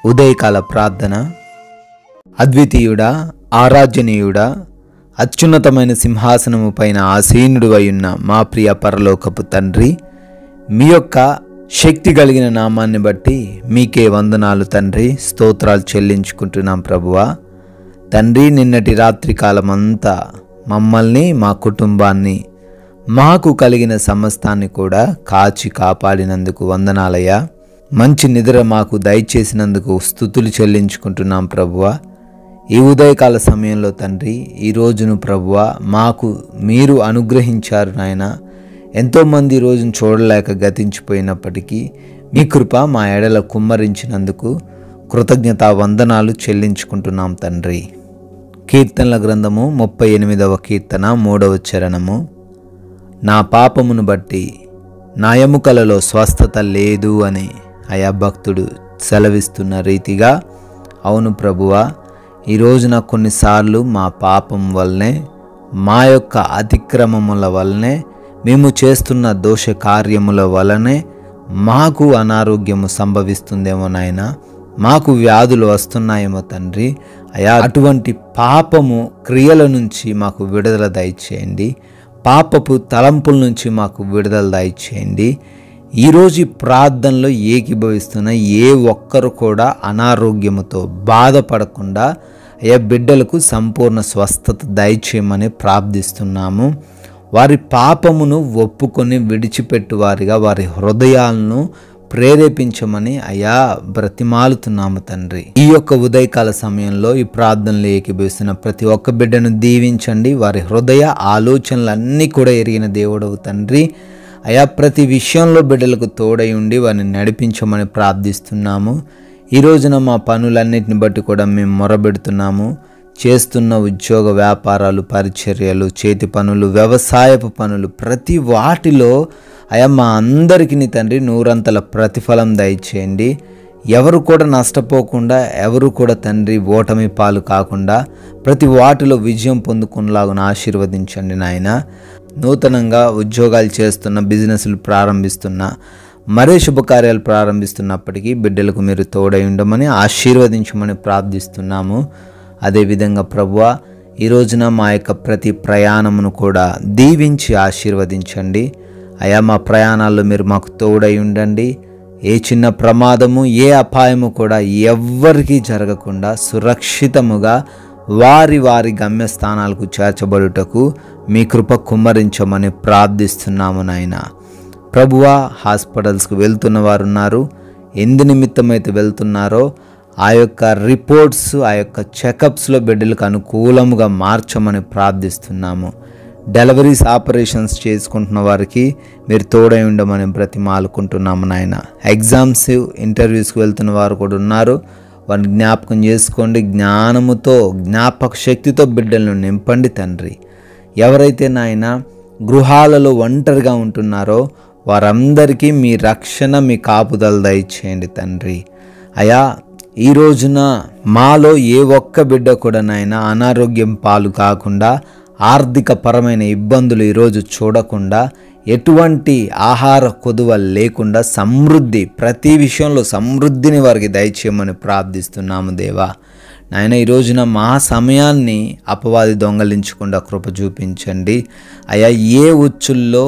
ఉదయకాల ప్రార్థన. అద్వితీయుడా, ఆరాధ్యనీయుడా, అత్యున్నతమైన సింహాసనము పైన ఆసీనుడు అయ్యున్న మా ప్రియ పరలోకపు తండ్రి, మీ యొక్క శక్తి కలిగిన నామాన్ని బట్టి మీకే వందనాలు తండ్రి. స్తోత్రాలు చెల్లించుకుంటున్నాం ప్రభువా. తండ్రి, నిన్నటి రాత్రి కాలమంతా మమ్మల్ని, మా కుటుంబాన్ని, మాకు కలిగిన సమస్తాన్ని కూడా కాచి కాపాడినందుకు వందనాలయ్యా. మంచి నిద్ర మాకు దయచేసినందుకు స్తుతులు చెల్లించుకుంటున్నాం ప్రభువా. ఈ ఉదయకాల సమయంలో తండ్రి, ఈ రోజును ప్రభువా మాకు మీరు అనుగ్రహించారు నాయన. ఎంతోమంది ఈ రోజును చూడలేక గతించిపోయినప్పటికీ మీ కృప మా ఎడల కుమ్మరించినందుకు కృతజ్ఞతా వందనాలు చెల్లించుకుంటున్నాం తండ్రి. కీర్తనల గ్రంథము 38వ కీర్తన 3వ చరణము. నా పాపమును బట్టి నా ఎముకలలో స్వస్థత లేదు అని అయా భక్తుడు సెలవిస్తున్న రీతిగా, అవును ప్రభువా, ఈ రోజున కొన్నిసార్లు మా పాపం వల్లనే, మా యొక్క అతిక్రమముల వల్లనే, మేము చేస్తున్న దోష కార్యముల వలనే మాకు అనారోగ్యము సంభవిస్తుందేమో నాయన, మాకు వ్యాధులు వస్తున్నాయేమో తండ్రి. అయా, అటువంటి పాపము క్రియల నుంచి మాకు విడుదల దయచేయండి. పాపపు తలంపుల నుంచి మాకు విడుదల దయచేయండి. ఈరోజు ప్రార్థనలో ఏకీభవిస్తున్న ఏ ఒక్కరు కూడా అనారోగ్యముతో బాధపడకుండా అయ్యా బిడ్డలకు సంపూర్ణ స్వస్థత దయచేయమని ప్రార్థిస్తున్నాము. వారి పాపమును ఒప్పుకొని విడిచిపెట్టువారిగా వారి హృదయాలను ప్రేరేపించమని అయా బ్రతిమాలుతున్నాము తండ్రి. ఈ యొక్క ఉదయకాల సమయంలో ఈ ప్రార్థనలు ఏకీభవిస్తున్న ప్రతి ఒక్క బిడ్డను దీవించండి. వారి హృదయ ఆలోచనలన్నీ కూడా ఎరిగిన దేవుడవు తండ్రి. అయా, ప్రతి విషయంలో బిడ్డలకు తోడై ఉండి వారిని నడిపించమని ప్రార్థిస్తున్నాము. ఈ రోజున మా పనులన్నిటిని బట్టి కూడా మేము మొరబెడుతున్నాము. చేస్తున్న ఉద్యోగ వ్యాపారాలు, పరిచర్యలు, చేతి పనులు, వ్యవసాయపు పనులు, ప్రతి వాటిలో అయా మా అందరికీ తండ్రి నూరంతల ప్రతిఫలం దయచేయండి. ఎవరు కూడా నష్టపోకుండా, ఎవరు కూడా తండ్రి ఓటమి పాలు కాకుండా ప్రతి వాటిలో విజయం పొందుకునేలాగా ఆశీర్వదించండి నాయన. నూతనంగా ఉద్యోగాలు చేస్తున్న, బిజినెస్లు ప్రారంభిస్తున్న, మరే శుభకార్యాలు ప్రారంభిస్తున్నప్పటికీ బిడ్డలకు మీరు తోడై ఉండమని ఆశీర్వదించమని ప్రార్థిస్తున్నాము. అదేవిధంగా ప్రభువా, ఈ రోజున మా యొక్క ప్రతి ప్రయాణమును కూడా దీవించి ఆశీర్వదించండి. అయా, మా ప్రయాణాల్లో మీరు మాకు తోడై ఉండండి. ఏ చిన్న ప్రమాదము, ఏ అపాయము కూడా ఎవ్వరికీ జరగకుండా సురక్షితముగా వారి వారి గమ్యస్థానాలకు చేర్చబడుటకు మీ కృప కుమ్మరించమని ప్రార్థిస్తున్నాము నాయన. ప్రభువా, హాస్పిటల్స్కి వెళ్తున్న వారు ఉన్నారు. ఎందు నిమిత్తమైతే వెళ్తున్నారో ఆ యొక్క రిపోర్ట్స్, ఆ యొక్క చెకప్స్లో బిడ్డలకు అనుకూలముగా మార్చమని ప్రార్థిస్తున్నాము. డెలివరీస్, ఆపరేషన్స్ చేసుకుంటున్న వారికి మీరు తోడై ఉండమని బ్రతిమాలుకుంటున్నాము నాయన. ఎగ్జామ్స్, ఇంటర్వ్యూస్కి వెళ్తున్న వారు కూడా ఉన్నారు. వారిని జ్ఞాపకం చేసుకోండి. జ్ఞానముతో, జ్ఞాపక శక్తితో బిడ్డలను నింపండి తండ్రి. ఎవరైతే నాయన గృహాలలో ఒంటరిగా ఉంటున్నారో వారందరికీ మీ రక్షణ, మీ కాపుదల దయచేయండి తండ్రి. అయా, ఈ రోజున మాలో ఏ ఒక్క బిడ్డ కూడా నాయన అనారోగ్యం పాలు కాకుండా, ఆర్థిక పరమైన ఇబ్బందులు ఈరోజు చూడకుండా, ఎటువంటి ఆహార కొదువ లేకుండా సమృద్ధి, ప్రతి విషయంలో సమృద్ధిని వారికి దయచేయమని ప్రార్థిస్తున్నాము దేవా. నాయన, ఈ రోజున మా సమయాన్ని అపవాది దొంగలించకుండా కృప చూపించండి. అయ్యా, ఏ ఉచ్చుల్లో,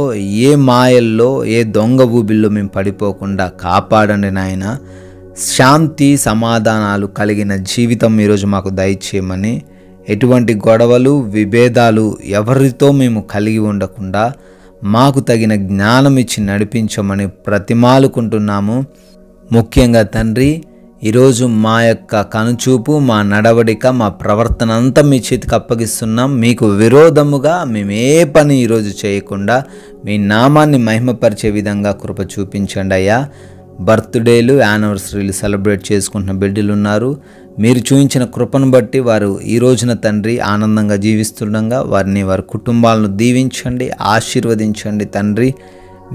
ఏ మాయల్లో, ఏ దొంగ ఊబిల్లో మేము పడిపోకుండా కాపాడండి నాయన. శాంతి సమాధానాలు కలిగిన జీవితం ఈరోజు మాకు దయచేయమని, ఎటువంటి గొడవలు, విభేదాలు ఎవరితో మేము కలిగి ఉండకుండా మాకు తగిన జ్ఞానం ఇచ్చి నడిపించమని ప్రతిమాలుకుంటున్నాము. ముఖ్యంగా తండ్రి, ఈరోజు మా యొక్క కనుచూపు, మా నడవడిక, మా ప్రవర్తన అంతా మీ చేతికి అప్పగిస్తున్నాం. మీకు విరోధముగా మేము ఏ పని ఈరోజు చేయకుండా మీ నామాన్ని మహిమపరిచే విధంగా కృప చూపించండి అయ్యా. బర్త్డేలు, యానివర్సరీలు సెలబ్రేట్ చేసుకుంటున్న బిడ్డలు ఉన్నారు. మీరు చూపించిన కృపను బట్టి వారు ఈ రోజున తండ్రి ఆనందంగా జీవిస్తుండగా వారిని, వారి కుటుంబాలను దీవించండి, ఆశీర్వదించండి తండ్రి.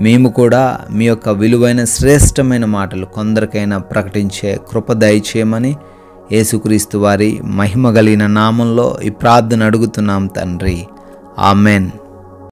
మేము కూడా మీ యొక్క విలువైన శ్రేష్టమైన మాటలు కొందరికైనా ప్రకటించే కృప దయచేయమని యేసుక్రీస్తు వారి మహిమ కలిగిన నామంలో ఈ ప్రార్థన అడుగుతున్నాం తండ్రి. ఆమెన్.